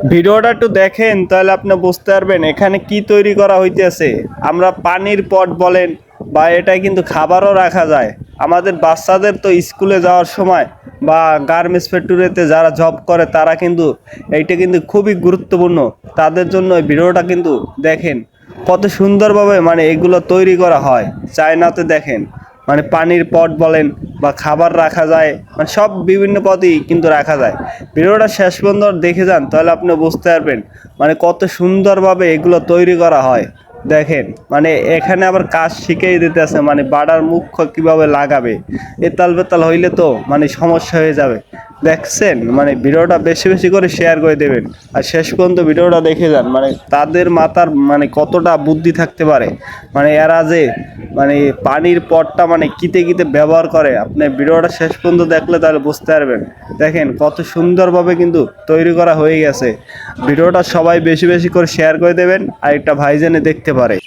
ভিডিওটা একটু দেখেন তাহলে আপনি বুঝতে পারবেন এখানে কি তৈরি করা হইতেছে। আমরা পানির পট বলেন বা এটা কিন্তু খাবারও রাখা যায়। আমাদের বাচ্চাদের তো স্কুলে যাওয়ার সময় বা গার্মেন্টস ফ্যাক্টরিতে যারা জব করে তারা কিন্তু এইটা কিন্তু খুবই গুরুত্বপূর্ণ। তাদের জন্য এই ভিডিওটা কিন্তু দেখেন কত সুন্দরভাবে মানে এগুলো তৈরি করা হয়। চায়নাতে দেখেন মানে পানির পট বলেন বা খাবার রাখা যায়, মানে সব বিভিন্ন পদই কিন্তু রাখা যায়। ভিডিওটা শেষ পর্যন্ত দেখে যান তাহলে আপনি বুঝতে পারবেন মানে কত সুন্দরভাবে এগুলো তৈরি করা হয়। দেখেন মানে এখানে আবার কাজ শিখিয়ে দিতেছে, মানে বাড়ার মুখ্য কিভাবে লাগাবে। এতাল বেতাল হইলে তো মানে সমস্যা হয়ে যাবে। দেখছেন মানে ভিডিওটা বেশি বেশি করে শেয়ার করে দেবেন আর শেষ পর্যন্ত ভিডিওটা দেখে যান, মানে তাদের মাথার মানে কতটা বুদ্ধি থাকতে পারে। মানে এরা যে মানে পানির পটটা মানে কিতে কিতে ব্যবহার করে, আপনি ভিডিওটা শেষ পর্যন্ত দেখলে তাহলে বুঝতে পারবেন। দেখেন কত সুন্দরভাবে কিন্তু তৈরি করা হয়ে গেছে। ভিডিওটা সবাই বেশি বেশি করে শেয়ার করে দেবেন আর একটা ভাইজানে দেখতে পারে।